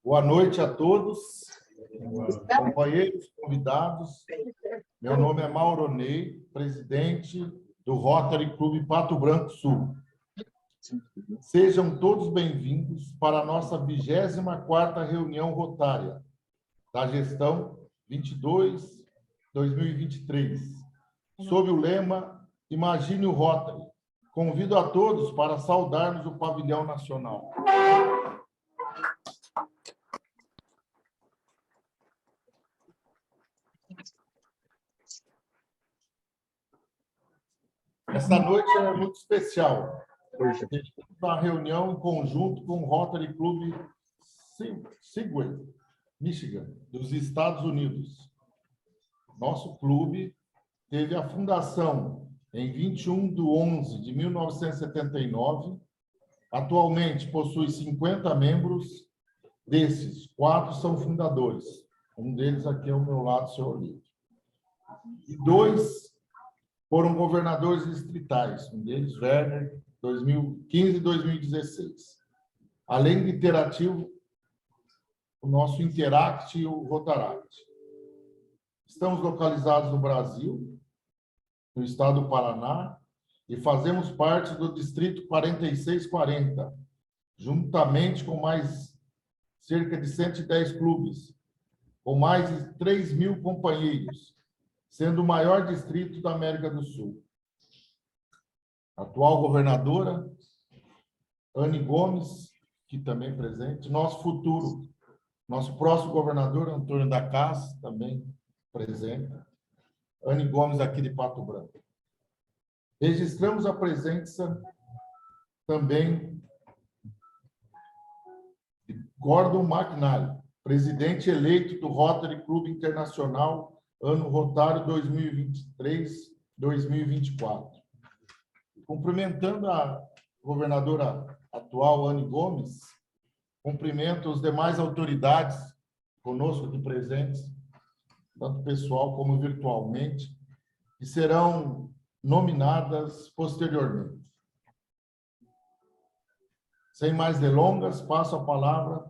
Boa noite a todos, companheiros, convidados. Meu nome é Mauro Ney, presidente do Rotary Clube Pato Branco Sul. Sejam todos bem-vindos para a nossa 24ª reunião rotária da gestão 22-2023, sob o lema Imagine o Rotary. Convido a todos para saudarmos o pavilhão nacional. Essa noite é muito especial. Temos uma reunião em conjunto com o Rotary Club Sebewaing, Michigan, dos Estados Unidos. Nosso clube teve a fundação em 21/11/1979. Atualmente possui 50 membros. Desses, 4 são fundadores. Um deles aqui ao meu lado, o senhor Olívio. E 2 foram governadores distritais. Um deles, Reinhardt, 2015 e 2016. Além de ter ativo o nosso Interact e o Rotaract. Estamos localizados no Brasil, no estado do Paraná, e fazemos parte do Distrito 4640, juntamente com mais cerca de 110 clubes, com mais de 3.000 companheiros, sendo o maior distrito da América do Sul. Atual governadora, Anne Gomes, que também é presente, nosso futuro, nosso próximo governador, Antônio da Casa, também presente, Anne Gomes, aqui de Pato Branco. Registramos a presença também de Gordon McInally, presidente eleito do Rotary Clube Internacional, ano rotário 2023-2024. Cumprimentando a governadora atual, Anne Gomes, cumprimento as demais autoridades conosco aqui presentes, tanto pessoal como virtualmente, que serão nominadas posteriormente. Sem mais delongas, passo a palavra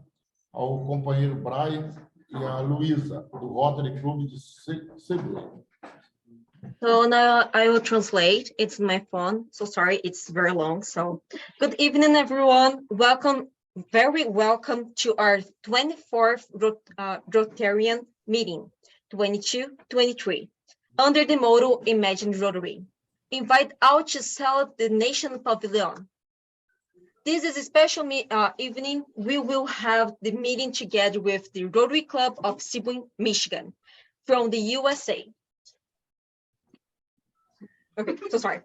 ao companheiro Brian e à Luiza, do Rotary Club de Sebewaing. So now I will translate. It's my phone. So sorry, it's very long. So good evening, everyone. Very welcome to our 24th Rotarian meeting, 22-23, under the motto Imagine Rotary. Invite all to celebrate the Nation Pavilion. This is a special evening. We will have the meeting together with the Rotary Club of Sebewaing, Michigan, from the USA. Okay, so sorry.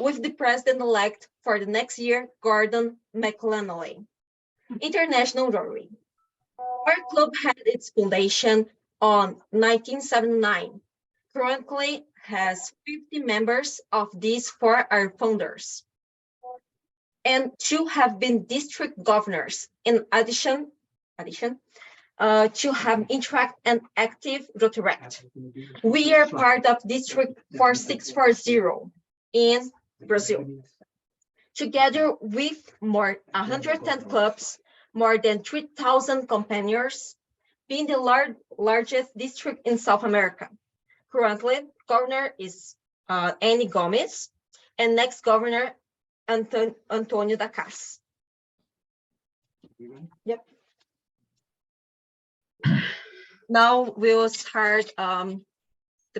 With the president-elect for the next year, Gordon McInally. International Rotary. Our club had its foundation on 1979. Currently has 50 members. Of these, 4 are founders, and 2 have been district governors. In addition, to have interact and active Rotaract. We are part of District 4640 in Brazil. Together with more 110 clubs, more than 3,000 companions, being the largest district in South America. Currently, governor is Anne Gomes, and next governor, Antônio da Casa. Yep. Now we'll start the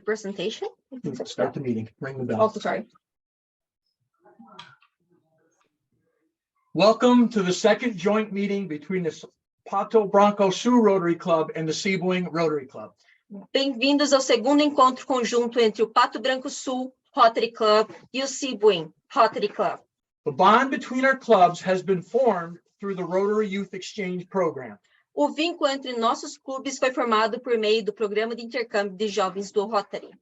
presentation. Start the meeting. Ring the bell. Oh, sorry. Welcome to the second joint meeting between the Pato Branco Sul Rotary Club and the Sebewaing Rotary Club. Bem-vindos ao segundo encontro conjunto entre o Pato Branco Sul Rotary Club e o Sebewaing Rotary Club. The bond between our clubs has been formed through the Rotary Youth Exchange Program. O vínculo entre nossos clubes foi formado por meio do programa de intercâmbio de jovens do Rotary.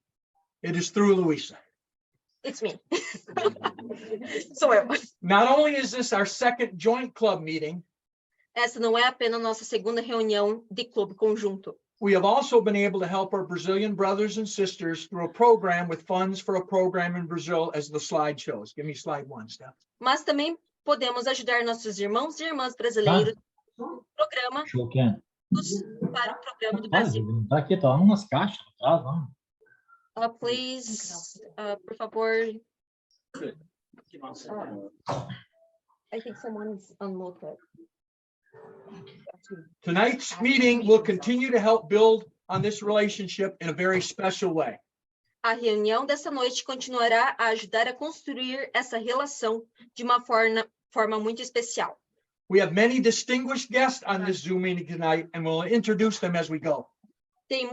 It is through Luiza. It's me. Sou eu. Not only is this our second joint club meeting, Essa não é apenas nossa segunda reunião de clube conjunto. We have also been able to help our Brazilian brothers and sisters through a program with funds for a program in Brazil, as the slide shows. Give me slide 1, Steph. Mas também podemos ajudar nossos irmãos e irmãs brasileiros no programa Show can. para o programa do Ah, Brasil. tá aqui, tá umas caixas atrás, não? Please, por favor. I think someone's unmuted. Tonight's meeting will continue to help build on this relationship in a very special way. A reunião dessa noite continuará a ajudar a construir essa relação de uma forma muito especial. We have many distinguished guests on this Zoom meeting tonight, and we'll introduce them as we go. Tem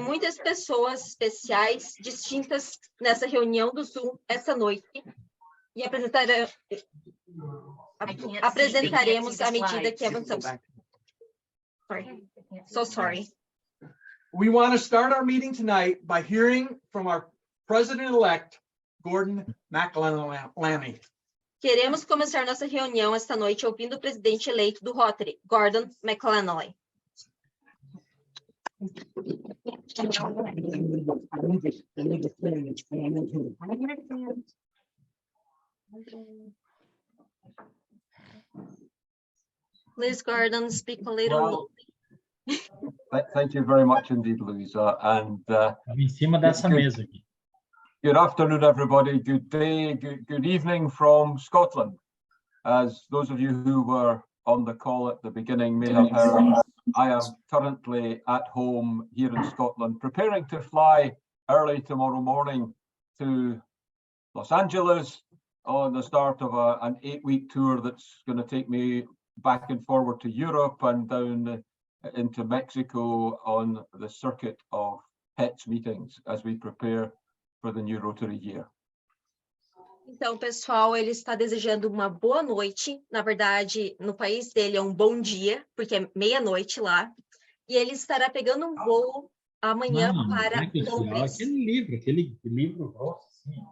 muitas pessoas especiais, distintas nessa reunião do Zoom essa noite. E apresentaremos à medida que avançamos. Sorry. We want to start our meeting tonight by hearing from our President-elect, Gordon McInally. Queremos começar nossa reunião esta noite ouvindo o presidente eleito do Rotary, Gordon McInally. Please, Gordon, speak a little. Thank you very much indeed, Luiza. And Em cima dessa mesa aqui. good afternoon, everybody. Good day, good evening from Scotland. As those of you who were on the call at the beginning may have heard, I am currently at home here in Scotland, preparing to fly early tomorrow morning to Los Angeles on the start of an 8-week tour that's going to take me back and forward to Europe and down into Mexico on the circuit of PETS meetings as we prepare for the new Rotary year. Então, pessoal, ele está desejando uma boa noite. Na verdade, no país dele é um bom dia, porque é meia-noite lá. E ele estará pegando um voo amanhã para Londres. Aquele livro grosso, assim.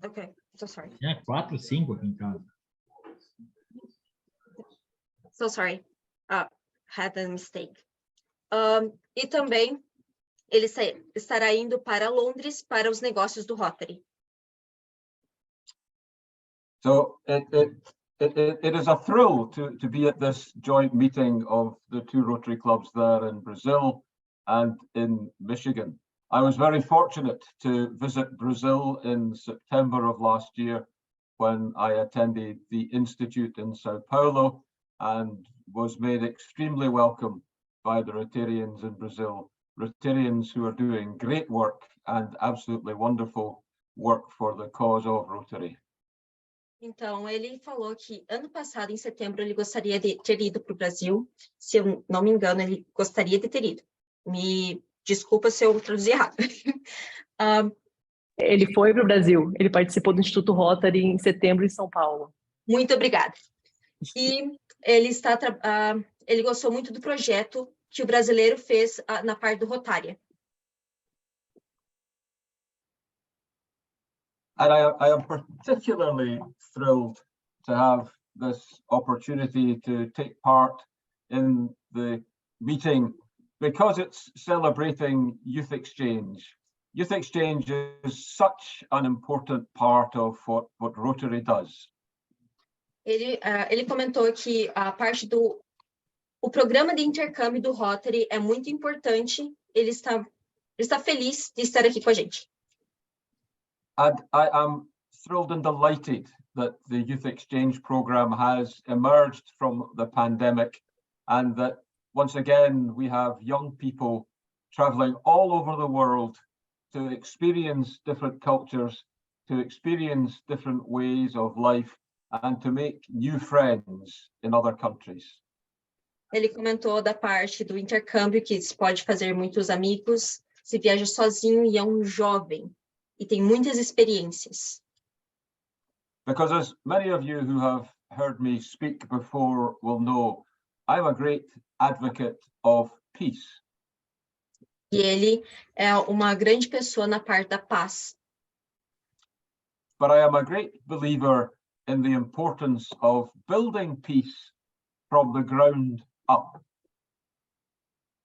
Ok, so sorry. 4, 5 aqui em casa. So sorry. Had a mistake. E também ele estará indo para Londres para os negócios do Rotary. So it is a thrill to be at this joint meeting of the two Rotary clubs there in Brazil and in Michigan. I was very fortunate to visit Brazil in September of last year when I attended the Institute in Sao Paulo and was made extremely welcome by the Rotarians in Brazil, Rotarians who are doing great work and absolutely wonderful work for the cause of Rotary. Então, ele falou que ano passado, em setembro, ele gostaria de ter ido para o Brasil. Se eu não me engano, ele gostaria de ter ido. Me desculpa se eu traduzi errado. Ele foi para o Brasil. Ele participou do Instituto Rotary em setembro em São Paulo. Muito obrigada. E ele gostou muito do projeto que o brasileiro fez na parte do Rotária. And I am particularly thrilled to have this opportunity to take part in the meeting because it's celebrating youth exchange. Youth exchange is such an important part of what Rotary does. Ele comentou que a parte o programa de intercâmbio do Rotary é muito importante. Ele está feliz de estar aqui com a gente. And I am thrilled and delighted that the youth exchange program has emerged from the pandemic and that once again we have young people traveling all over the world to experience different cultures, to experience different ways of life and to make new friends in other countries. Ele comentou da parte do intercâmbio que se pode fazer muitos amigos, se viaja sozinho e é um jovem e tem muitas experiências. Because as many of you who have heard me speak before will know, I'm a great advocate of peace. E ele é uma grande pessoa na parte da paz. But I am a great believer in the importance of building peace from the ground up.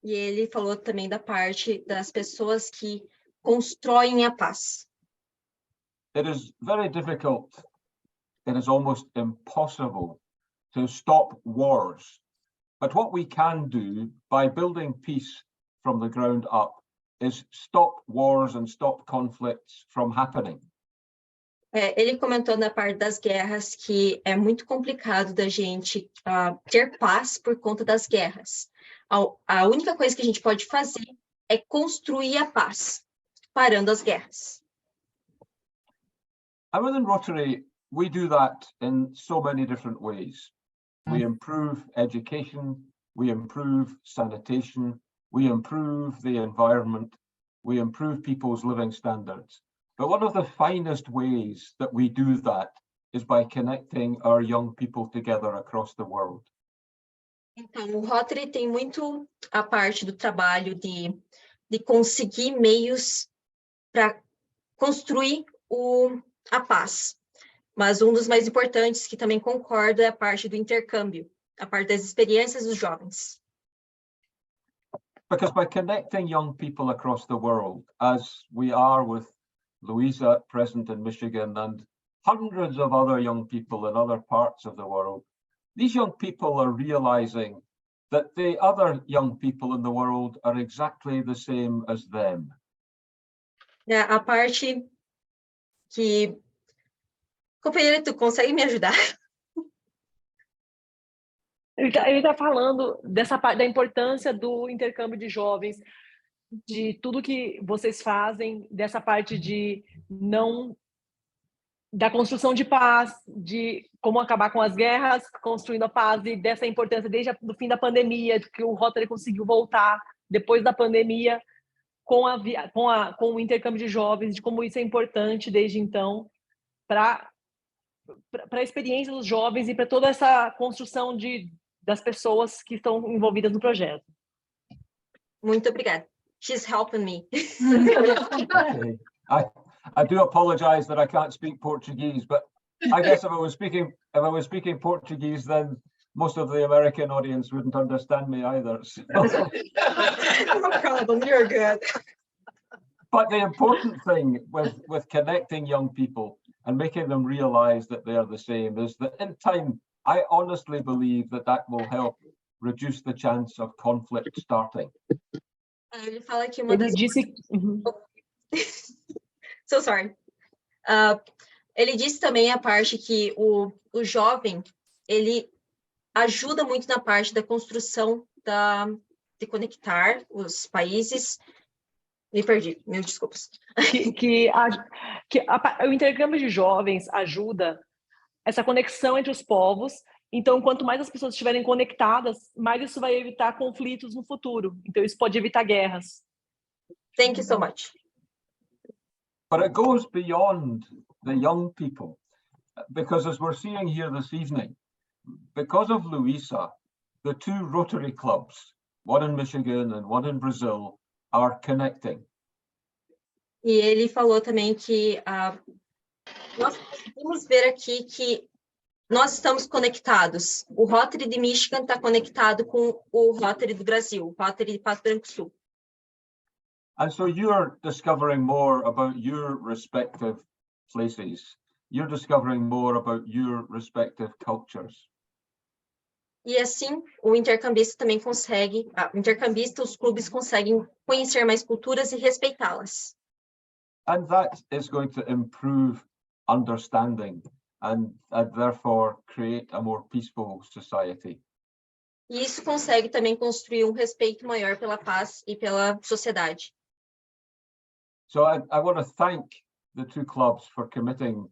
E ele falou também da parte das pessoas que constroem a paz. It is very difficult, it is almost impossible to stop wars. But what we can do by building peace from the ground up is stop wars and stop conflicts from happening. Ele comentou na parte das guerras que é muito complicado da gente ter paz por conta das guerras. A única coisa que a gente pode fazer é construir a paz, parando as guerras. And within Rotary, we do that in so many different ways. We improve education, we improve sanitation, we improve the environment, we improve people's living standards. But one of the finest ways that we do that is by connecting our young people together across the world. Então, o Rotary tem muito a parte do trabalho de conseguir meios para construir a paz. Mas um dos mais importantes, que também concordo, é a parte do intercâmbio, a parte das experiências dos jovens. Because by connecting young people across the world, as we are with Luiza present in Michigan and hundreds of other young people in other parts of the world, these young people are realizing that the other young people in the world are exactly the same as them. A parte que... Companheiro, tu consegue me ajudar? Ele tá falando dessa parte da importância do intercâmbio de jovens, de tudo que vocês fazem, dessa parte de da construção de paz, de como acabar com as guerras, construindo a paz, e dessa importância desde o fim da pandemia, de que o Rotary conseguiu voltar depois da pandemia com o intercâmbio de jovens, de como isso é importante desde então para a experiência dos jovens e para toda essa construção das pessoas que estão envolvidas no projeto. Muito obrigada. She's helping me. Okay. I do apologize that I can't speak Portuguese, but I guess if I was speaking Portuguese, then most of the American audience wouldn't understand me either. So. No problem, you're good. But the important thing with connecting young people and making them realize that they are the same is that in time, I honestly believe that will help reduce the chance of conflict starting. Ele fala que uma das... disse... So sorry. Ele disse também a parte que o jovem, ele ajuda muito na parte da construção de conectar os países. Me perdi, mil desculpas. O intercâmbio de jovens ajuda essa conexão entre os povos. Então, quanto mais as pessoas estiverem conectadas, mais isso vai evitar conflitos no futuro. Então, isso pode evitar guerras. Thank you so much. But it goes beyond the young people, because as we're seeing here this evening, because of Luiza, the two Rotary clubs, one in Michigan and one in Brazil, are connecting. E ele falou também que nós conseguimos ver aqui que nós estamos conectados. O Rotary de Michigan está conectado com o Rotary do Brasil, o Rotary de Pato, Branco Sul. And so you're discovering more about your respective places. You're discovering more about your respective cultures. E assim, o intercambista também consegue, os clubes conseguem conhecer mais culturas e respeitá-las. And that is going to improve understanding and therefore create a more peaceful society. E isso consegue também construir respeito maior pela paz e pela sociedade. So I want to thank the two clubs for committing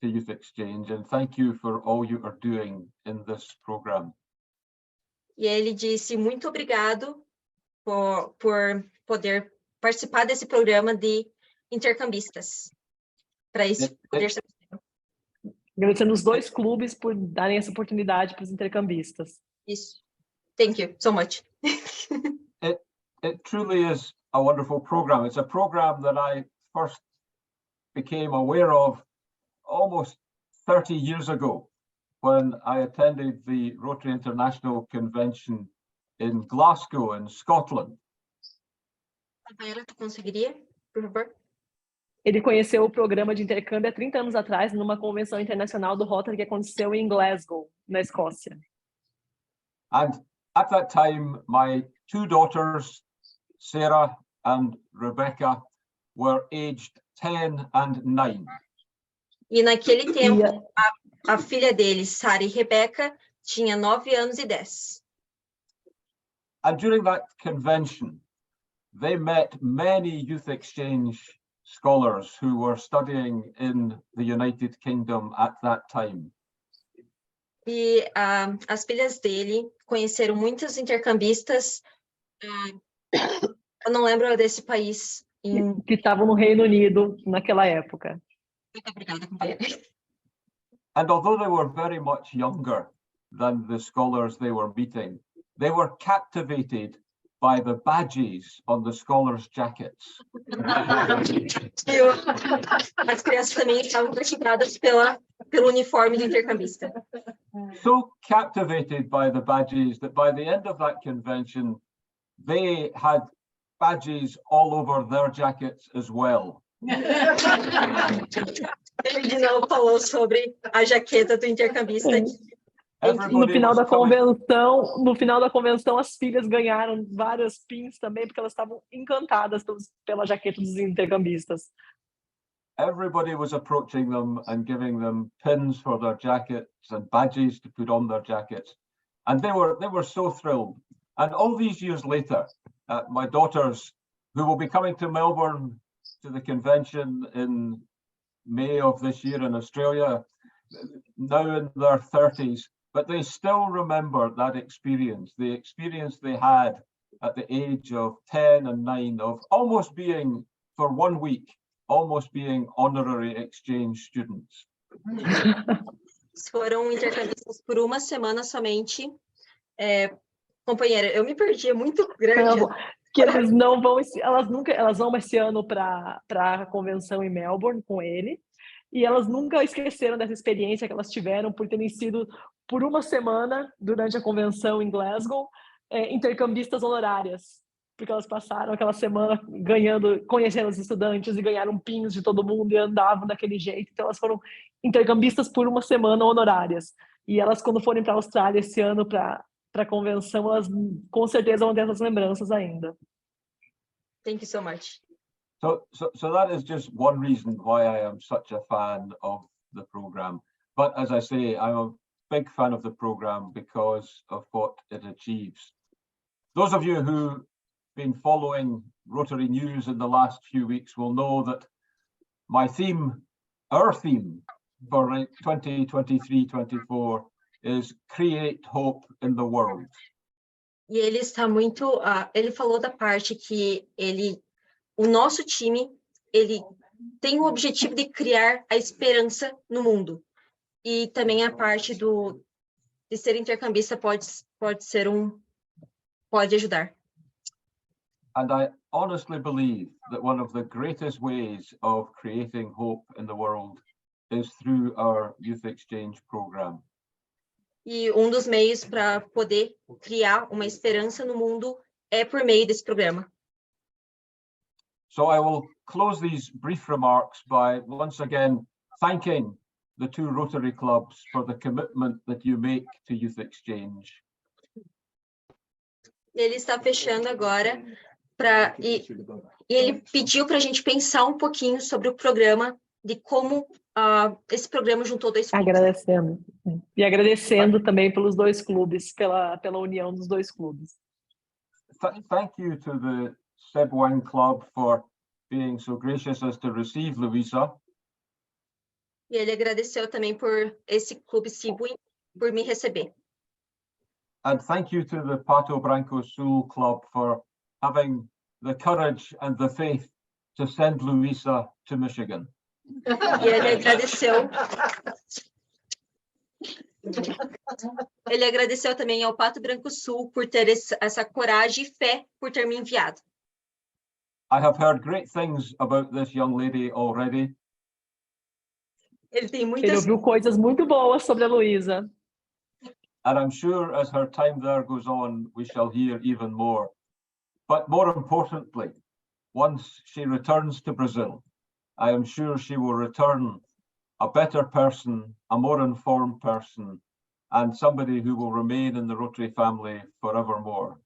to Youth Exchange, and thank you for all you are doing in this program. E ele disse muito obrigado por poder participar desse programa de intercambistas. Para isso poder ser possível. Agradecendo os dois clubes por darem essa oportunidade para os intercambistas. Isso. Thank you so much. It truly is a wonderful program. It's a program that I first became aware of almost 30 years ago. when I attended the Rotary International Convention in Glasgow, in Scotland. Rafaela, tu conseguiria, por favor? Ele conheceu o programa de intercâmbio há 30 anos atrás, numa convenção internacional do Rotary que aconteceu em Glasgow, na Escócia. And at that time, my two daughters, Sarah and Rebecca, were aged 10 and 9. E naquele tempo, a filha dele, Sara e Rebeca, tinha 9 anos e 10. And during that convention, they met many youth exchange scholars who were studying in the United Kingdom at that time. E as filhas dele conheceram muitos intercambistas, eu não lembro desse país. Que estavam no Reino Unido naquela época. Muito obrigada, companheira. And although they were very much younger than the scholars they were meeting, they were captivated by the badges on the scholars' jackets. As crianças também estavam cativadas pelo uniforme do intercambista. So captivated by the badges that by the end of that convention, they had badges all over their jackets as well. Ele de novo falou sobre a jaqueta do intercambista. No final da convenção, as filhas ganharam várias pins também, porque elas estavam encantadas pela jaqueta dos intercambistas. Everybody was approaching them and giving them pins for their jackets and badges to put on their jackets, and they were so thrilled. And all these years later, my daughters, who will be coming to Melbourne to the convention in May of this year in Australia, now in their 30s, but they still remember that experience, the experience they had at the age of 10 and 9 of almost being, for 1 week, almost being honorary exchange students. Foram intercambistas por uma semana somente. Companheira, eu me perdi, é muito grande. Que eles não vão, elas vão esse ano para a convenção em Melbourne com ele, e elas nunca esqueceram dessa experiência que elas tiveram por terem sido, por uma semana, durante a convenção em Glasgow, intercambistas honorárias, porque elas passaram aquela semana conhecendo os estudantes e ganharam pins de todo mundo e andavam daquele jeito. Então elas foram intercambistas por uma semana honorárias. E elas, quando forem para a Austrália esse ano para a convenção, elas com certeza vão ter essas lembranças ainda. Thank you so much. So that is just one reason why I am such a fan of the program. But as I say, I'm a big fan of the program because of what it achieves. Those of you who've been following Rotary News in the last few weeks will know that my theme, our theme for 2023-24 is create hope in the world. E ele está muito, ele falou da parte que o nosso time, ele tem o objetivo de criar a esperança no mundo. E também a parte de ser intercambista pode ajudar. And I honestly believe that one of the greatest ways of creating hope in the world is through our youth exchange program. E dos meios para poder criar uma esperança no mundo é por meio desse programa. So I will close these brief remarks by once again thanking the two Rotary clubs for the commitment that you make to youth exchange. Ele está fechando agora e ele pediu para a gente pensar um pouquinho sobre o programa, de como esse programa juntou dois clubes. Agradecendo. E agradecendo também pelos dois clubes, pela união dos dois clubes. Thank you to the Sebewaing Club for being so gracious as to receive Luiza. E ele agradeceu também por esse clube Sebewaing por me receber. And thank you to the Pato Branco Sul Club for having the courage and the faith to send Luiza to Michigan. E ele agradeceu também ao Pato Branco Sul por ter essa coragem e fé por ter me enviado. I have heard great things about this young lady already. Ele ouviu coisas muito boas sobre a Luiza. and I'm sure as her time there goes on, we shall hear even more. But more importantly, once she returns to Brazil, I am sure she will return a better person, a more informed person, and somebody who will remain in the Rotary family forevermore.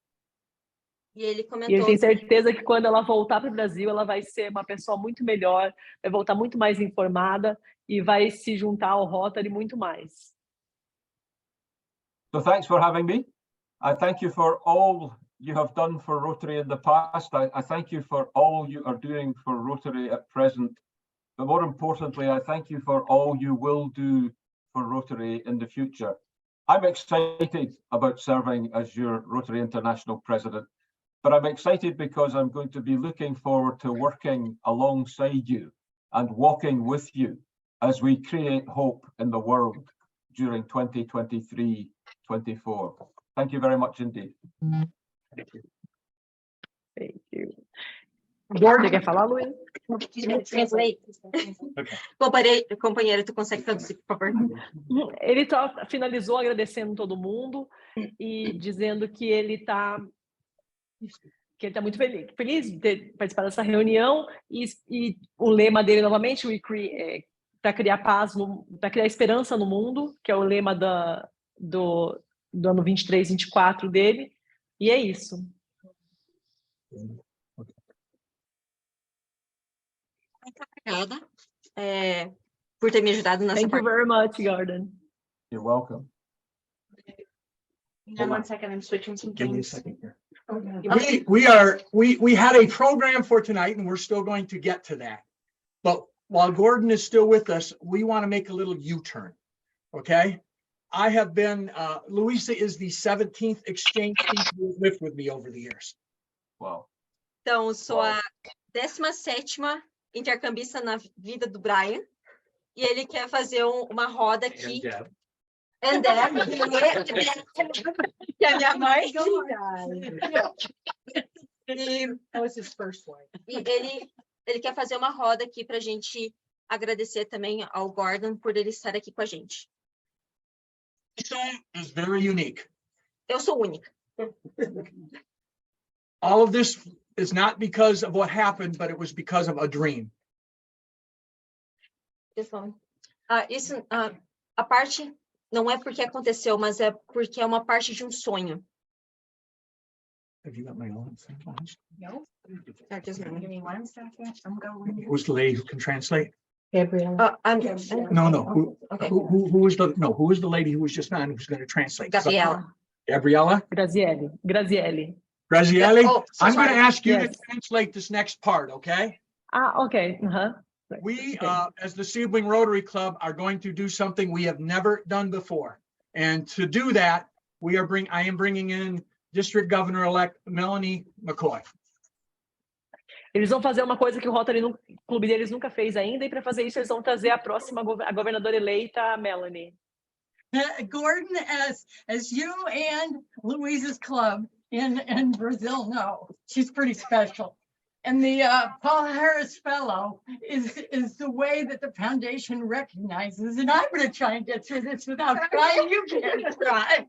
E ele E ele comentou tem certeza que quando ela voltar para o Brasil, ela vai ser uma pessoa muito melhor, vai voltar muito mais informada e vai se juntar ao Rotary muito mais. So thanks for having me. I thank you for all you have done for Rotary in the past. I thank you for all you are doing for Rotary at present. But more importantly, I thank you for all you will do for Rotary in the future. I'm excited about serving as your Rotary International President, but I'm excited because I'm going to be looking forward to working alongside you and walking with you as we create hope in the world during 2023-24. Thank you very much indeed. Thank you. Você Gordon, quer falar, Luiz? Translate. Companheiro, tu consegue traduzir, por favor? Ele finalizou agradecendo todo mundo e dizendo que ele está muito feliz de ter participado dessa reunião e o lema dele novamente, para criar paz, para criar esperança no mundo, que é o lema do ano 23-24 dele, e é isso. Obrigada por ter me ajudado nessa Thank you parte. very much, Gordon. You're welcome. Hang on 1 second, I'm switching some give me a things. second here. Okay. We had a program for tonight and we're still going to get to that. But while Gordon is still with us, we want to make a little U-turn, okay? I have been, Luiza is the 17th exchange student who has lived with me over the years. Wow. Então, sou a 17ª intercambista na vida do Brian, e ele quer fazer uma roda aqui. And Deb, que é a minha mãe. That was his first one. E ele quer fazer uma roda aqui para a gente agradecer também ao Gordon por ele estar aqui com a gente. Is very unique. Eu sou única. All of this is not because of what happened, but it was because of a dream. A parte não é porque aconteceu, mas é porque é uma parte de um sonho. Have you got my own? No, Just give me 1 second. I'm going. Who's the lady who can translate? Gabriel. No. Okay. Who was the lady who was just on who's going to translate? Gabriela. Gabriella? Graziele. Grazielli? Oh, so I'm going to sorry. ask you Yes. to translate this next part, okay? Okay. We, Okay. as the Sebewaing Rotary Club, are going to do something we have never done before. And to do that, I am bringing in District Governor-elect Melanie McCoy. Eles vão fazer uma coisa que o clube deles nunca fez ainda, e para fazer isso eles vão trazer a próxima a governadora eleita, a Melanie. Gordon, as you and Luiza's club in Brazil know, she's pretty special. And the Paul Harris Fellow is the way that the foundation recognizes, and I'm going to try and get through this without crying. You can't cry.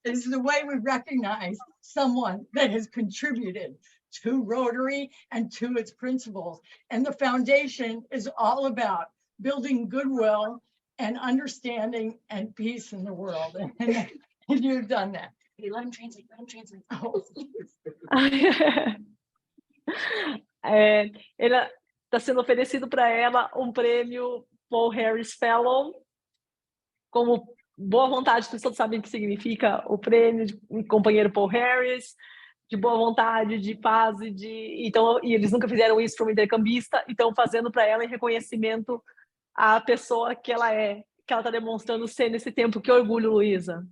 Is the way we recognize someone that has contributed to Rotary and to its principles. And the foundation is all about building goodwill and understanding and peace in the world. And you've done that. Hey, let him translate. Oh. Ele está sendo oferecido para ela um prêmio Paul Harris Fellow, como boa vontade, vocês todos sabem o que significa o prêmio de companheiro Paul Harris, de boa vontade, de paz e eles nunca fizeram isso para uma intercambista, e estão fazendo para ela em reconhecimento à pessoa que ela é, que ela está demonstrando ser nesse tempo. Que orgulho, Luiza.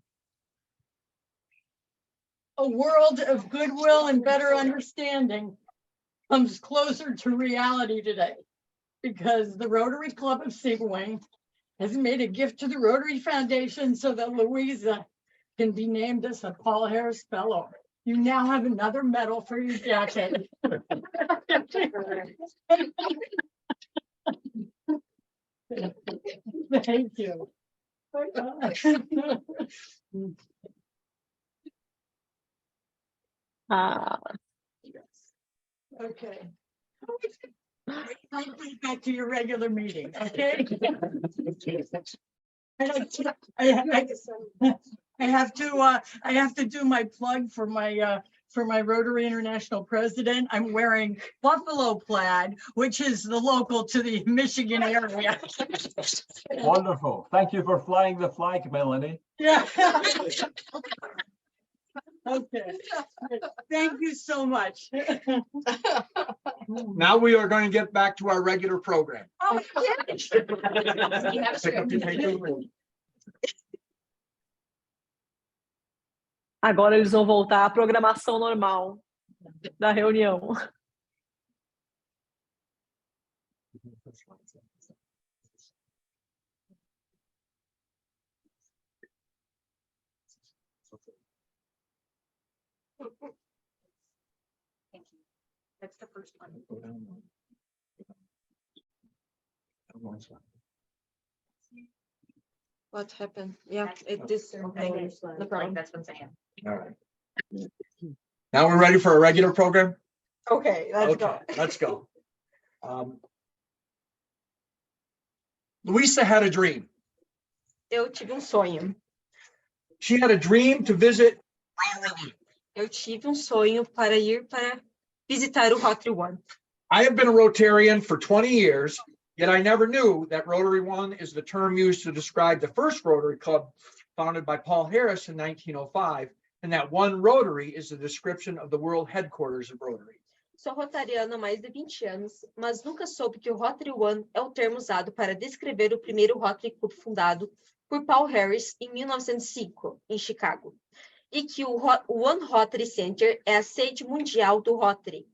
A world of goodwill and better understanding comes closer to reality today, because the Rotary Club of Sebewaing has made a gift to the Rotary Foundation so that Luiza can be named as a Paul Harris Fellow. You now have another medal for your jacket. Thank you. Ah, Okay. I'll get back to your regular meeting, okay? I have to do my plug for my Rotary International President. I'm wearing buffalo plaid, which is the local to the Michigan area. Wonderful. Thank you for flying the flag, Melanie. Yeah. Okay. Thank you so much. Now we are going to get back to our regular program. Oh, Pick up your paper. agora eles vão voltar à programação normal da reunião. That's the first one. What happened? Yeah, it this. Okay, no problem. That's what I'm saying. All right. Now we're ready for a regular program? Okay, let's Okay, go. let's go. Luiza had a dream. Eu tive sonho. She had a dream to visit. Eu tive sonho para ir para visitar o Rotary One. I have been a Rotarian for 20 years, yet I never knew that Rotary One is the term used to describe the first Rotary Club founded by Paul Harris in 1905, and that One Rotary is the description of the world headquarters of Rotary. Sou rotariana há mais de 20 anos, mas nunca soube que o Rotary One é o termo usado para descrever o primeiro Rotary Club fundado por Paul Harris em 1905, em Chicago, e que o One Rotary Center é a sede mundial do Rotary.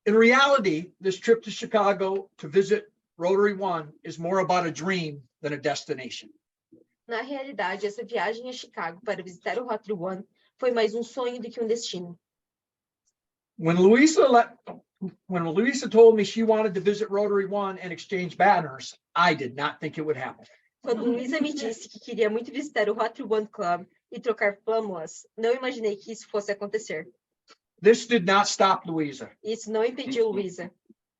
In reality, this trip to Chicago to visit Rotary One is more about a dream than a destination. Na realidade, essa viagem a Chicago para visitar o Rotary One foi mais sonho do que destino. When Luiza told me she wanted to visit Rotary One and exchange banners, I did not think it would happen. Quando Luiza me disse que queria muito visitar o Rotary One Club e trocar flâmulas, não imaginei que isso fosse acontecer. This did not stop Luiza. Isso não impediu Luiza.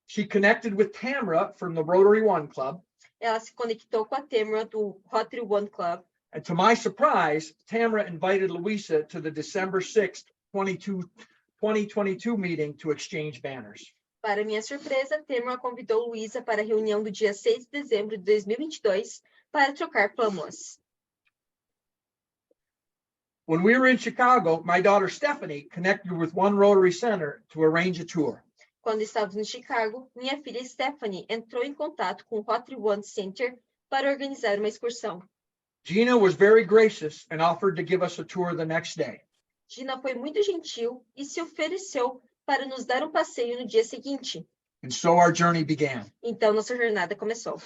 She connected with Tamara from the Rotary One Club. Ela se conectou com a Tamara do Rotary One Club. And to my surprise, Tamara invited Luiza to the December 6th, 2022 meeting to exchange banners. Para minha surpresa, Tamara convidou Luiza para a reunião do dia 6 de dezembro de 2022 para trocar flâmulas. When we were in Chicago, my daughter Stephanie connected with One Rotary Center to arrange a tour. Quando estávamos em Chicago, minha filha Stephanie entrou em contato com o Rotary One Center para organizar uma excursão. Gina was very gracious and offered to give us a tour the next day. Gina foi muito gentil e se ofereceu para nos dar passeio no dia seguinte. And so our journey began. Então, nossa jornada começou.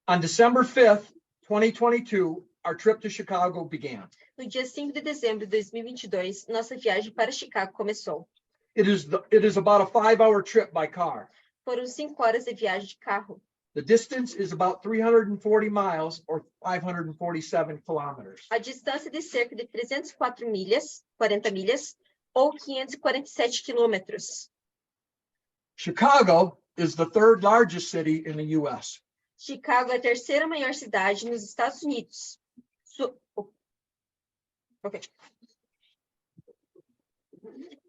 On December 5th, 2022, our trip to Chicago began. No dia 5 de dezembro de 2022, nossa viagem para Chicago começou. It is about a 5-hour trip by car. Foram 5 horas de viagem de carro. The distance is about 340 miles or 547 kilometers. A distância de cerca de 304 milhas, 40 milhas, ou 547 quilômetros. Chicago is the third largest city in the U.S. Chicago é a terceira maior cidade nos Estados Unidos.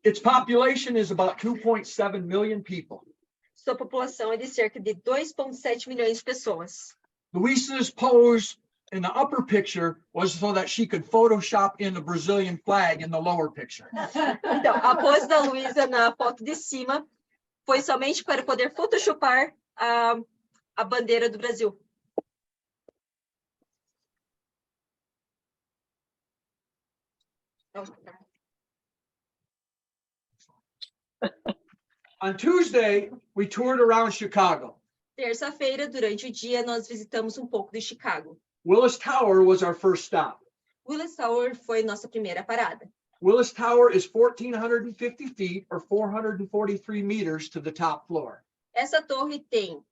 Its population is about 2.7 million people. Sua população é de cerca de 2,7 milhões de pessoas. Luiza's pose in the upper picture was so that she could Photoshop in the Brazilian flag in the lower picture. Então, a pose da Luiza na foto de cima foi somente para poder photoshopar a bandeira do Brasil. On Tuesday, we toured around Chicago. Terça-feira, durante o dia, nós visitamos pouco de Chicago. Willis Tower was our first stop. Willis Tower foi nossa primeira parada. Willis Tower is 1,450 feet or 443 meters to the top floor. Essa torre tem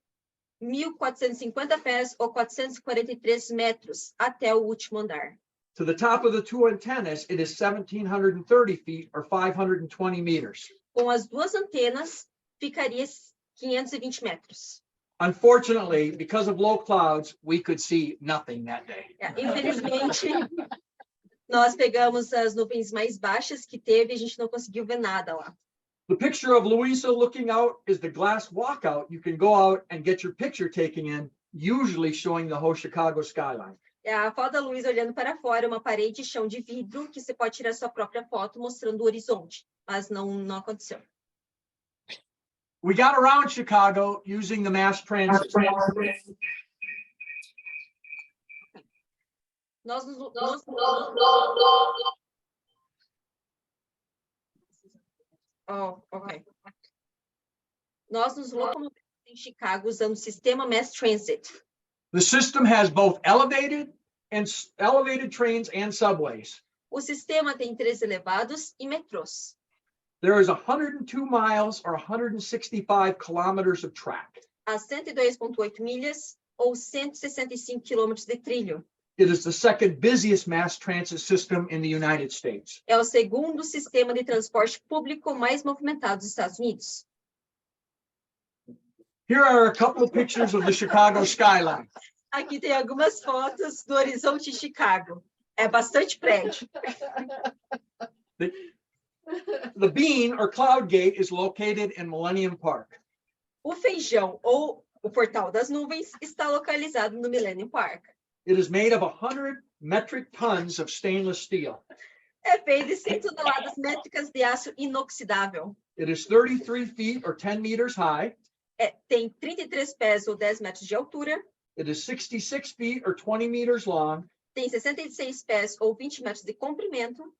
1.450 pés ou 443 metros até o último andar. To the top of the two antennas, it is 1,730 feet or 520 meters. Com as duas antenas, ficaria 520 metros. Unfortunately, because of low clouds, we could see nothing that day. Infelizmente, nós pegamos as nuvens mais baixas que teve e a gente não conseguiu ver nada lá. The picture of Luiza looking out is the glass walkout. You can go out and get your picture taken in, usually showing the whole Chicago skyline. A foto da Luiza olhando para fora, uma parede e chão de vidro, que você pode tirar sua própria foto mostrando o horizonte, mas não aconteceu. We got around Chicago using the mass transit. Nós nos locomovemos em Chicago usando o sistema Mass Transit. The system has both elevated trains and subways. O sistema tem trens elevados e metrôs. There is 102 miles or 165 kilometers of track. Há 102,8 milhas ou 165 quilômetros de trilho. It is the second busiest mass transit system in the United States. É o segundo sistema de transporte público mais movimentado dos Estados Unidos. Here are a couple of pictures of the Chicago skyline. Aqui tem algumas fotos do horizonte de Chicago. É bastante prédio. The bean or cloud gate is located in Millennium Park. O feijão ou o portal das nuvens está localizado no Millennium Park. It is made of 100 metric tons of stainless steel. É feito de 100 toneladas métricas de aço inoxidável. It is 33 feet or 10 meters high. Tem 33 pés ou 10 metros de altura. It is 66 feet or 20 meters long. Tem 66 pés ou 20 metros de comprimento.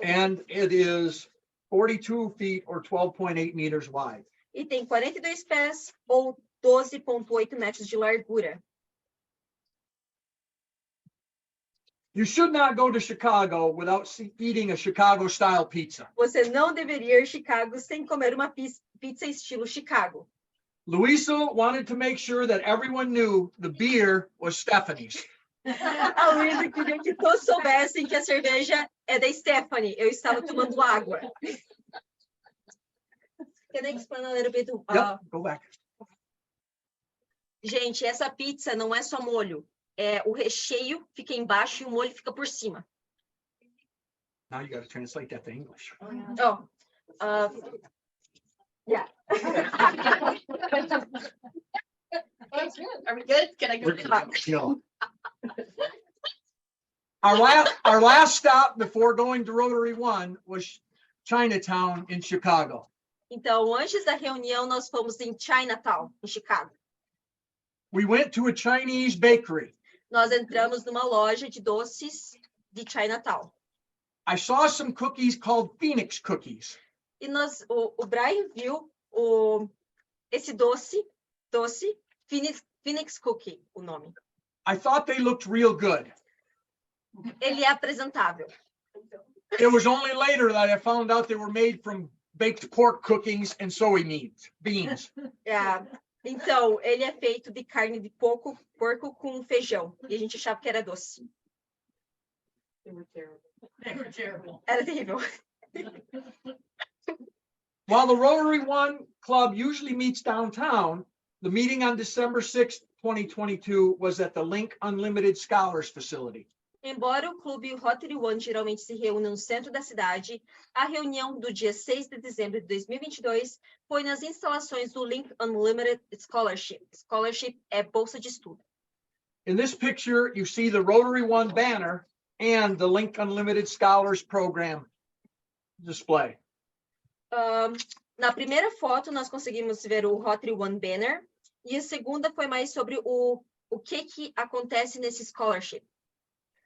And it is 42 feet or 12.8 meters wide. E tem 42 pés ou 12,8 metros de largura. You should not go to Chicago without eating a Chicago-style pizza. Você não deveria ir a Chicago sem comer uma pizza estilo Chicago. Luiza wanted to make sure that everyone knew the beer was Stephanie's. A Luiza queria que todos soubessem que a cerveja é da Stephanie. Eu estava tomando água. Can I explain a little bit? Go back. Gente, essa pizza não é só molho. O recheio fica embaixo e o molho fica por cima. Now you got to translate that to English. Yeah. Are we good? Can I go? No. Our last stop before going to Rotary One was Chinatown in Chicago. Então, antes da reunião, nós fomos em Chinatown, em Chicago. We went to a Chinese bakery. Nós entramos numa loja de doces de Chinatown. I saw some cookies called Phoenix cookies. E o Brian viu esse doce Phoenix Cookie, o nome. I thought they looked real good. Ele é apresentável. It was only later that I found out they were made from baked pork cookings and soy beans. Então, ele é feito de carne de porco com feijão. E a gente achava que era doce. Era terrível. While the Rotary One Club usually meets downtown, the meeting on December 6th, 2022 was at the Link Unlimited Scholars Facility. Embora o clube Rotary One geralmente se reúna no centro da cidade, a reunião do dia 6 de dezembro de 2022 foi nas instalações do Link Unlimited Scholarship. Scholarship é bolsa de estudo. In this picture, you see the Rotary One banner and the Link Unlimited Scholars Program display. Na primeira foto, nós conseguimos ver o Rotary One banner, e a segunda foi mais sobre o que acontece nesse scholarship.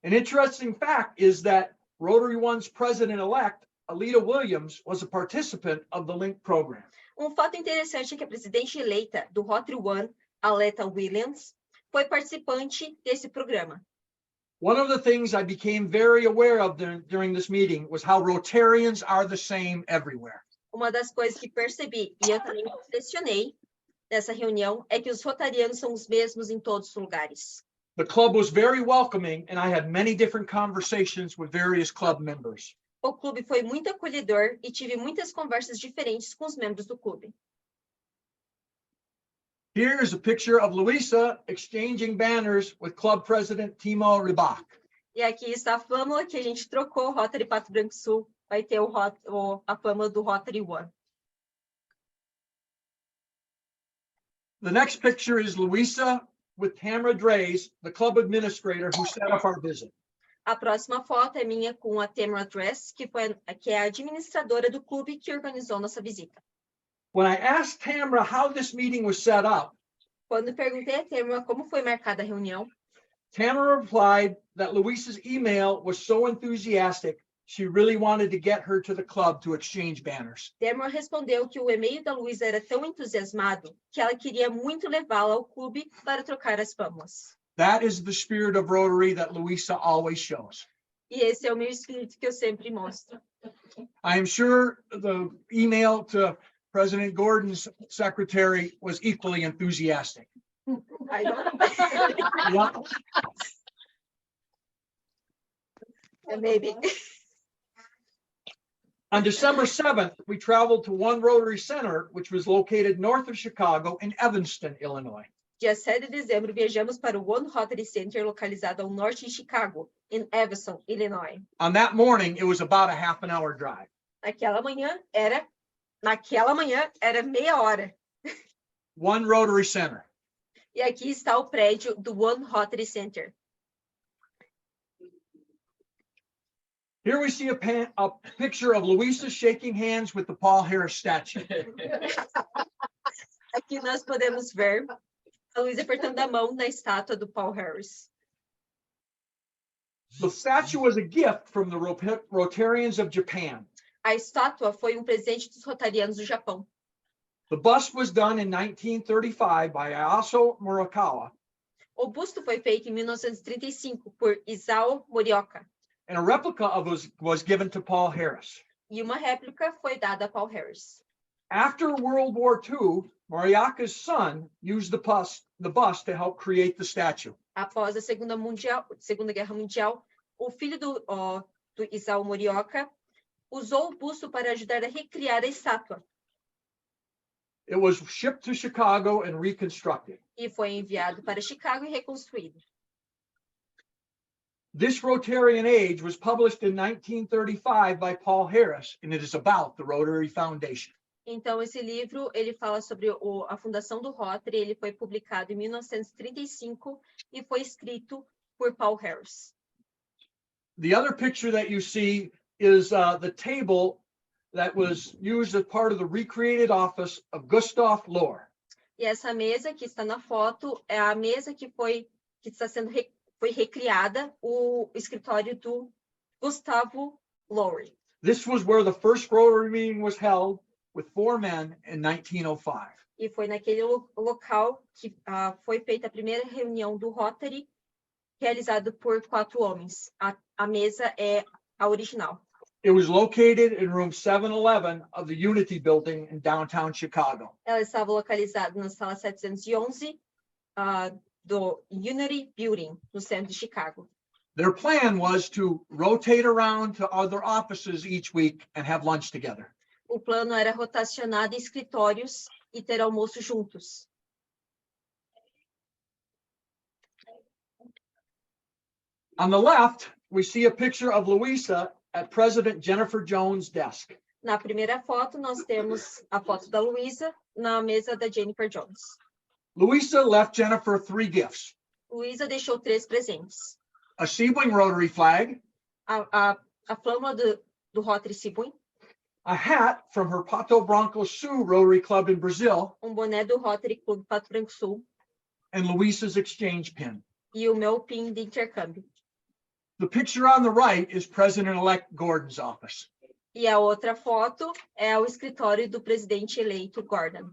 An interesting fact is that Rotary One's president-elect, Alita Williams, was a participant of the Link program. Fato interessante é que a presidente eleita do Rotary One, Alita Williams, foi participante desse programa. One of the things I became very aware of during this meeting was how Rotarians are the same everywhere. Uma das coisas que percebi, e eu também me impressionei, dessa reunião é que os rotarianos são os mesmos em todos os lugares. The club was very welcoming, and I had many different conversations with various club members. O clube foi muito acolhedor e tive muitas conversas diferentes com os membros do clube. Here is a picture of Luiza exchanging banners with club president Timo Ribach. E aqui está a flâmula que a gente trocou, o Rotary Pato Branco Sul vai ter a flâmula do Rotary One. The next picture is Luiza with Tamara Drays, the club administrator who set up our visit. A próxima foto é minha com a Tamara Dress, que é a administradora do clube que organizou nossa visita. When I asked Tamara how this meeting was set up, Quando perguntei a Tamara como foi marcada a reunião, Tamara replied that Luiza's email was so enthusiastic, she really wanted to get her to the club to exchange banners. Tamara respondeu que o e-mail da Luiza era tão entusiasmado que ela queria muito levá-la ao clube para trocar as flâmulas. That is the spirit of Rotary that Luiza always shows. E esse é o meu espírito que eu sempre mostro. I am sure the email to President Gordon's secretary was equally enthusiastic. I don't... Yeah. Maybe. On December 7th, we traveled to One Rotary Center, which was located north of Chicago in Evanston, Illinois. Dia 7 de dezembro, viajamos para o One Rotary Center, localizado ao norte de Chicago, em Evanston, Illinois. On that morning, it was about a half an hour drive. Naquela manhã era meia hora. One Rotary Center. E aqui está o prédio do One Rotary Center. Here we see a picture of Luiza shaking hands with the Paul Harris statue. Aqui nós podemos ver a Luiza apertando a mão na estátua do Paul Harris. The statue was a gift from the Rotarians of Japan. A estátua foi presente dos Rotarianos do Japão. The bust was done in 1935 by Isao Murakawa, O busto foi feito em 1935 por Isao Morioka. and a replica of it was given to Paul Harris. E uma réplica foi dada a Paul Harris. After World War II, Morioka's son used the bust to help create the statue. Após a Segunda Guerra Mundial, o filho do Isao Morioka usou o busto para ajudar a recriar a estátua. It was shipped to Chicago and reconstructed. E foi enviado para Chicago e reconstruído. This Rotarian Age was published in 1935 by Paul Harris, and it is about the Rotary Foundation. Então, esse livro, ele fala sobre a fundação do Rotary, ele foi publicado em 1935 e foi escrito por Paul Harris. The other picture that you see is the table that was used as part of the recreated office of Gustav Lohr. E essa mesa que está na foto é a mesa que foi recriada, o escritório do Gustavo Lohr. This was where the first Rotary meeting was held with 4 men in 1905. E foi naquele local que foi feita a primeira reunião do Rotary, realizado por 4 homens. A mesa é a original. It was located in room 711 of the Unity Building in downtown Chicago. Ela estava localizada na sala 711 do Unity Building, no centro de Chicago. Their plan was to rotate around to other offices each week and have lunch together. O plano era rotacionar de escritórios e ter almoço juntos. On the left, we see a picture of Luiza at President Jennifer Jones' desk. Na primeira foto, nós temos a foto da Luiza na mesa da Jennifer Jones. Luiza left Jennifer 3 gifts: Luiza deixou 3 presentes. a Sebewaing Rotary flag, A flâmula do Rotary Sebewaing, a hat from her Pato Branco Sul Rotary Club in Brazil, boné do Rotary Club Pato Branco Sul and Luiza's exchange pin. e o meu PIN de intercâmbio. The picture on the right is President-elect Gordon's office. E a outra foto é o escritório do presidente eleito Gordon.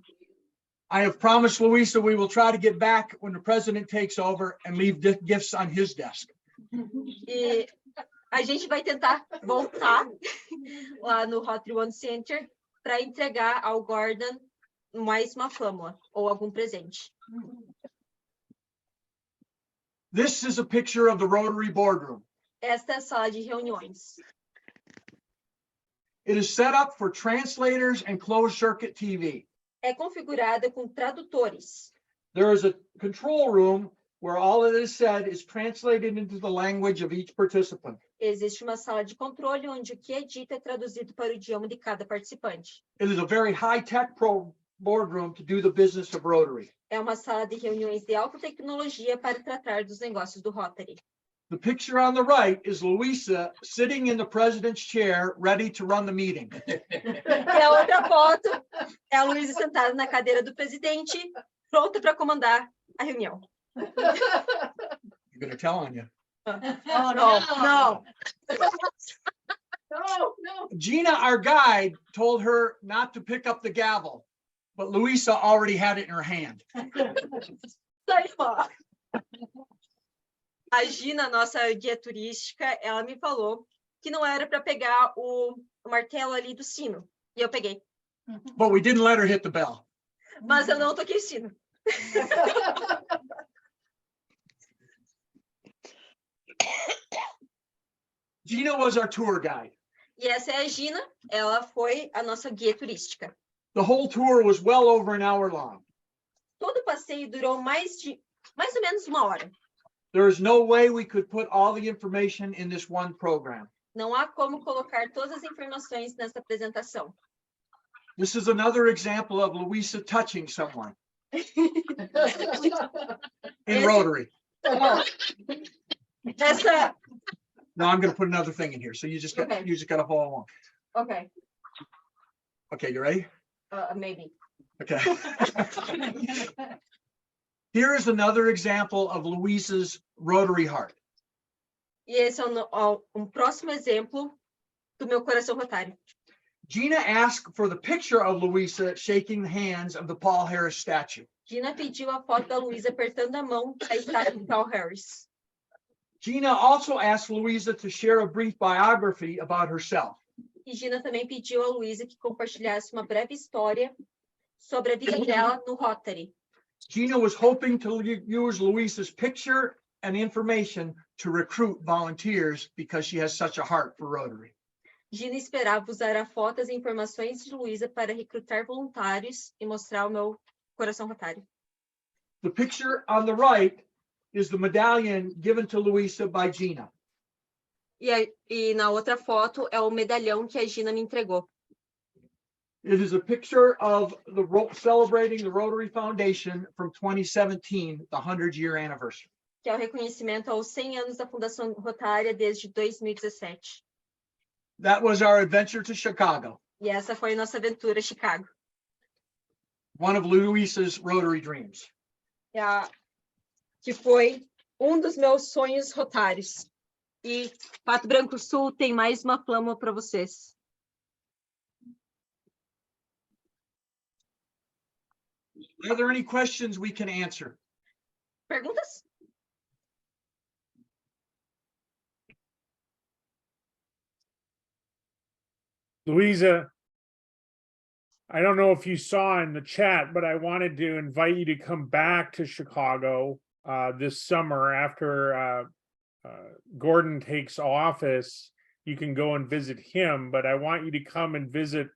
I have promised Luiza we will try to get back when the president takes over and leave gifts on his desk. E a gente vai tentar voltar lá no Rotary One Center para entregar ao Gordon mais uma flâmula ou algum presente. This is a picture of the Rotary boardroom. Esta é a sala de reuniões. It is set up for translators and closed circuit TV. É configurada com tradutores. There is a control room where all that is said is translated into the language of each participant. Existe uma sala de controle onde o que é dito é traduzido para o idioma de cada participante. It is a very high-tech boardroom to do the business of Rotary. É uma sala de reuniões de alta tecnologia para tratar dos negócios do Rotary. The picture on the right is Luiza sitting in the president's chair, ready to run the meeting. E a outra foto é a Luiza sentada na cadeira do presidente, pronta para comandar a reunião. I'm going to tell on you. Oh, Não. No. Gina, our guide, told her not to pick up the gavel, but Luiza already had it in her hand. A Gina, nossa guia turística, ela me falou que não era para pegar o martelo ali do sino. E eu peguei. But we didn't let her hit the bell. Mas eu não toquei o sino. Gina was our tour guide. E essa é a Gina, ela foi a nossa guia turística. The whole tour was well over an hour long. Todo o passeio durou mais ou menos uma hora. There is no way we could put all the information in this one program. Não há como colocar todas as informações nessa apresentação. This is another example of Luiza touching someone in Rotary. Essa, Now I'm going to put another thing in here, so you just got Okay. to follow along. okay, Okay, you ready? maybe. Okay. Here is another example of Luiza's Rotary heart. E esse é um próximo exemplo do meu coração rotário. Gina asked for the picture of Luiza shaking the hands of the Paul Harris statue. Gina pediu a foto da Luiza apertando a mão da estátua de Paul Harris. Gina also asked Luiza to share a brief biography about herself. E Gina também pediu a Luiza que compartilhasse uma breve história sobre a vida dela no Rotary. Gina was hoping to use Luiza's picture and information to recruit volunteers because she has such a heart for Rotary. Gina esperava usar a foto e as informações de Luiza para recrutar voluntários e mostrar o meu coração rotário. The picture on the right is the medallion given to Luiza by Gina. E na outra foto é o medalhão que a Gina me entregou. It is a picture of celebrating the Rotary Foundation from 2017, the 100-year anniversary. Que é o reconhecimento aos 100 anos da Fundação Rotária desde 2017. That was our adventure to Chicago, E essa foi a nossa aventura a Chicago. one of Luiza's Rotary dreams. Que foi um dos meus sonhos rotários. E Pato Branco Sul tem mais uma flâmula para vocês. Are there any questions we can answer? Perguntas? Luiza, I don't know if you saw in the chat, but I wanted to invite you to come back to Chicago this summer after Gordon takes office. You can go and visit him, but I want you to come and visit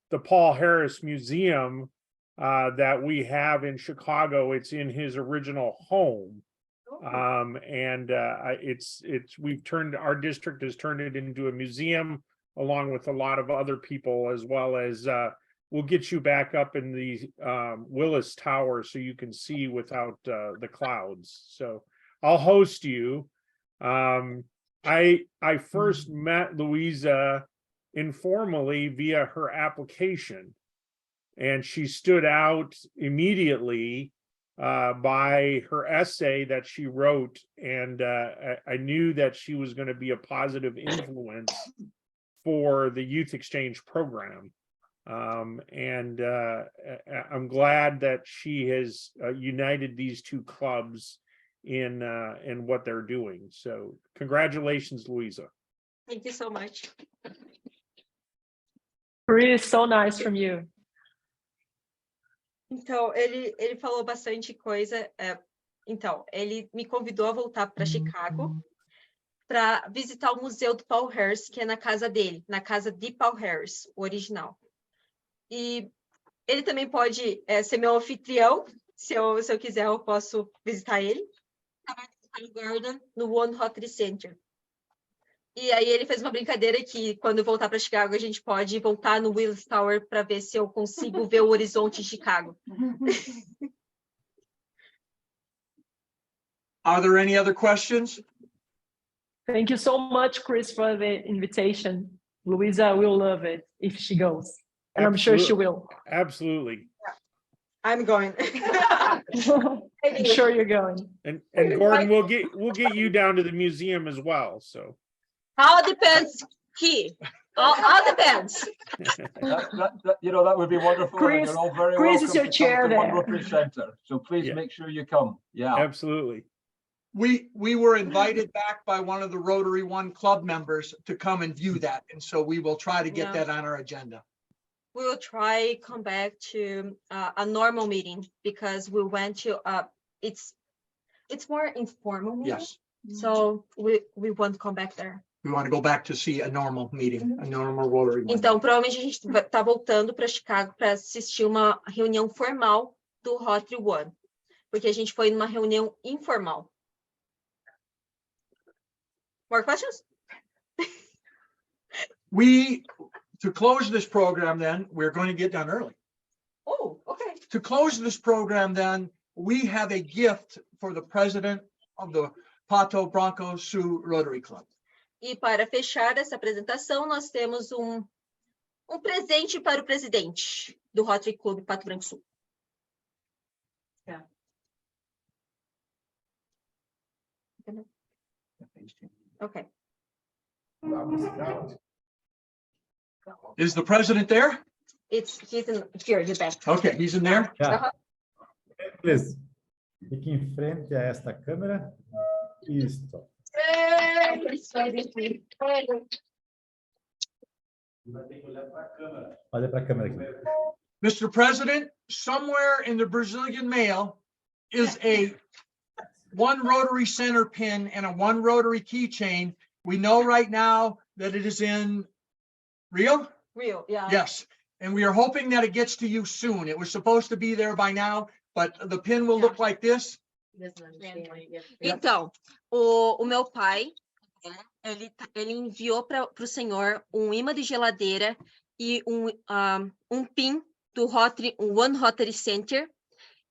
the Paul Harris Museum that we have in Chicago. It's in his original home. Our district has turned it into a museum along with a lot of other people, as well as we'll get you back up in the Willis Tower so you can see without the clouds. So I'll host you. I first met Luiza informally via her application, and she stood out immediately by her essay that she wrote, and I knew that she was going to be a positive influence for the youth exchange program. And I'm glad that she has united these two clubs in what they're doing. So congratulations, Luiza. Thank you so much. Really so nice from you. Então, ele falou bastante coisa. Então, ele me convidou a voltar para Chicago para visitar o museu do Paul Harris, que é na casa dele, na casa de Paul Harris, o original. E ele também pode ser meu anfitrião, se eu quiser, eu posso visitar ele. No Garden, no One Rotary Center. E aí ele fez uma brincadeira que quando eu voltar para Chicago, a gente pode voltar no Willis Tower para ver se eu consigo ver o horizonte de Chicago. Are there any other questions? Thank you so much, Chris, for the invitation. Luiza will love it if she goes. And I'm sure she will. Absolutely. I'm going. I'm sure you're going. And Gordon, we'll get you down to the museum as well. So All depends. All depends. That would be wonderful. and Chris- you're all very Chris welcome is your to come chair to One there. Rotary Center. So please Yeah. make sure you come. Yeah. absolutely. We were invited back by one of the Rotary One club members to come and view that. And so we will try to get Yeah. that on our agenda. We will try come back to a normal meeting because we went to it's more informal meeting. Yes, So we want to come back there. we want to go back to see a normal meeting, a normal Rotary one. Então, provavelmente a gente tá voltando para Chicago para assistir uma reunião formal do Rotary One, porque a gente foi numa reunião informal. More questions? To close this program then, we're going to get done early. Oh, okay. To close this program then, we have a gift for the president of the Pato, Branco, Sioux Rotary Club. E para fechar essa apresentação, nós temos um presente para o presidente do Rotary Club Pato Branco Sul. Okay. Is the president there? He's in here, the back. Okay, he's in there. Já. Beleza. Fique em frente a esta câmera. Isto. Olha para a câmera aqui. Mr. President, somewhere in the Brazilian mail is a One Rotary Center pin and a One Rotary keychain. We know right now that it is in Rio? Real, yeah. Yes, and we are hoping that it gets to you soon. It was supposed to be there by now, but the pin will look like this. Então, o meu pai, ele enviou para o senhor um imã de geladeira e um pin do One Rotary Center.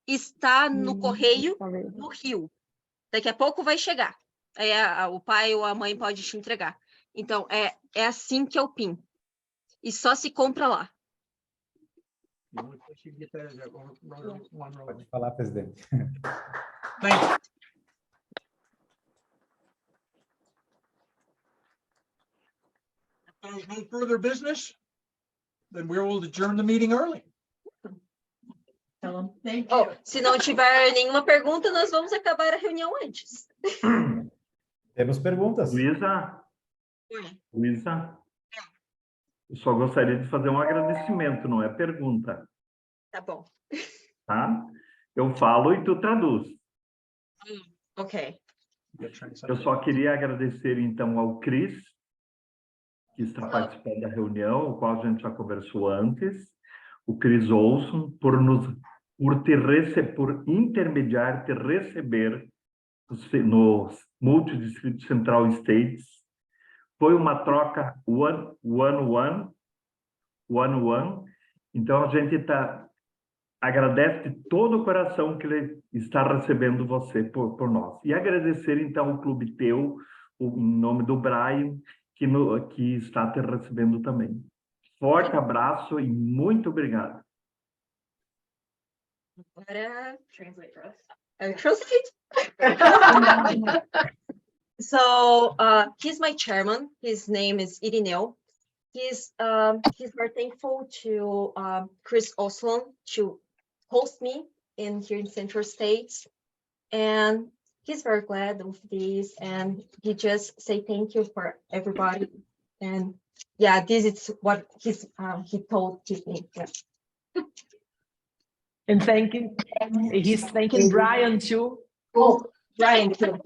Está no correio no Rio. Daqui a pouco vai chegar. Aí o pai ou a mãe pode te entregar. Então, é assim que é o PIN. E só se compra lá. Pode falar, presidente. Thank you. If there's no further business, then we will adjourn the meeting early. Thank Oh, you. se não tiver nenhuma pergunta, nós vamos acabar a reunião antes. Temos perguntas? Luiza, eu só gostaria de fazer um agradecimento, não é pergunta, Tá bom. tá? Eu falo e tu traduz. Ok. Eu só queria agradecer, então, ao Cris, que está participando da reunião, o qual a gente já conversou antes, o Cris Olson, por intermediar, te receber no Multidistrito Central States. Foi uma troca one-one. Então, a gente agradece de todo o coração que ele está recebendo você por nós. E agradecer, então, o clube teu, em nome do Brian, que está te recebendo também. Forte abraço e muito obrigado. Agora, translate for us. Translate. So, he's my chairman. His name is Irineu. He's very thankful to Chris Oslan to host me here in Central States, and he's very glad of this. And he just say thank you for everybody. And yeah, this is what he told me. Yeah. And he's thanking Brian too. Oh, Brian too.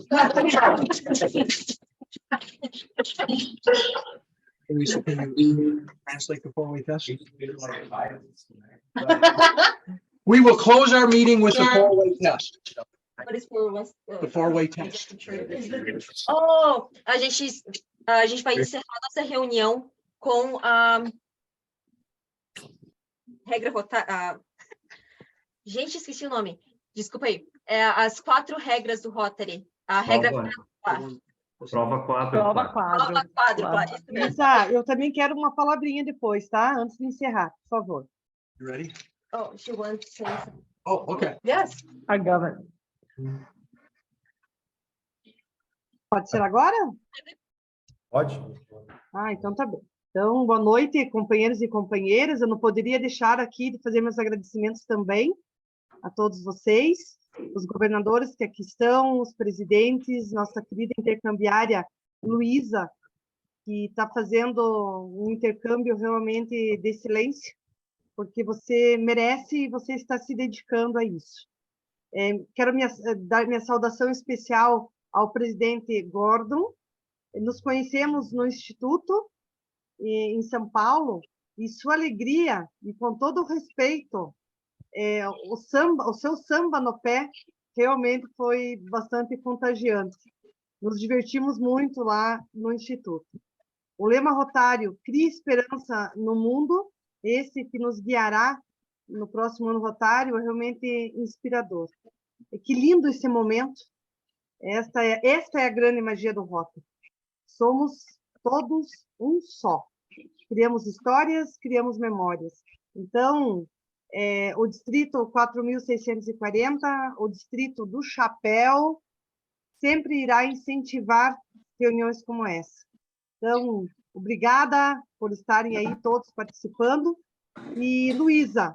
Luisa, can you translate the four-way test? We will close our meeting with the four-way test. What is for us? The four-way test. Oh, a gente vai encerrar nossa reunião com a regra rotária. Gente, esqueci o nome. Desculpa aí. As 4 regras do Rotary. A regra. Prova 4. Prova quadro. Quadro. Luiza, eu também quero uma palavrinha depois, tá? Antes de encerrar, por favor. You ready? Oh, she wants to say something. Oh, okay. Yes. Our governor. Pode ser agora? Pode? Ah, então tá bem. Então, boa noite, companheiros e companheiras. Eu não poderia deixar aqui de fazer meus agradecimentos também a todos vocês, os governadores que aqui estão, os presidentes, nossa querida intercambiária Luiza, que está fazendo um intercâmbio realmente de excelência, porque você merece e você está se dedicando a isso. Quero dar minha saudação especial ao presidente Gordon. Nos conhecemos no Instituto, em São Paulo, e sua alegria, e com todo o respeito, o seu samba no pé realmente foi bastante contagiante. Nos divertimos muito lá no Instituto. O lema rotário, cria esperança no mundo, esse que nos guiará no próximo ano rotário, é realmente inspirador. E que lindo esse momento. Esta é a grande magia do Rotary. Somos todos um só. Criamos histórias, criamos memórias. Então, o distrito 4.640, o distrito do Chapéu, sempre irá incentivar reuniões como essa. Então, obrigada por estarem aí todos participando. E, Luiza,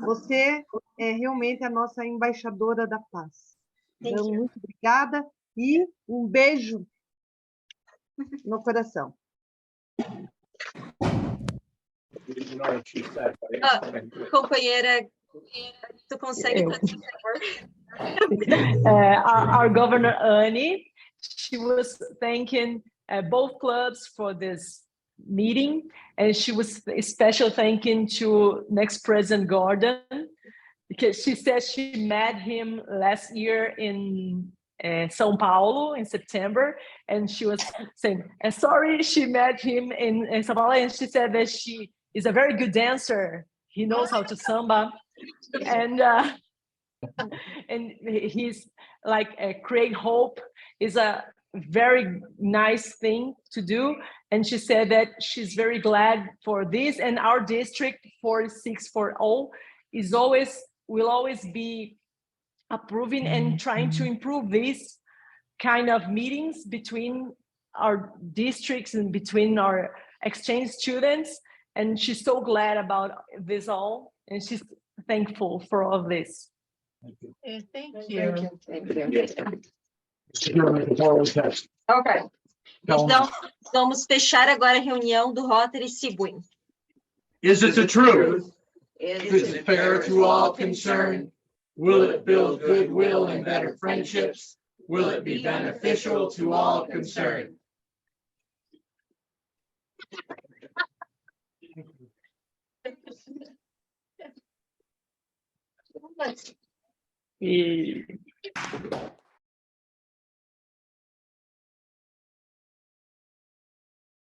você é realmente a nossa embaixadora da paz. Então, muito obrigada e um beijo no coração. Companheira, tu consegue traduzir, por favor? Our governor Annie, she was thanking both clubs for this meeting, and she was especially thanking to next President Gordon, because she said she met him last year in São Paulo in September, and she was saying, sorry, she met him in São Paulo, and she said that she is a very good dancer. He knows how to samba, and he's like create hope is a very nice thing to do. And she said that she's very glad for this, and our district 4640 will always be approving and trying to improve these kind of meetings between our districts and between our exchange students. And she's so glad about this all, and she's thankful for all of this. Thank you. Ok. Então, vamos fechar agora a reunião do Rotary Sebewaing. Is it the truth? Is it fair to all concerned? Will it build goodwill and better friendships? Will it be beneficial to all concerned? E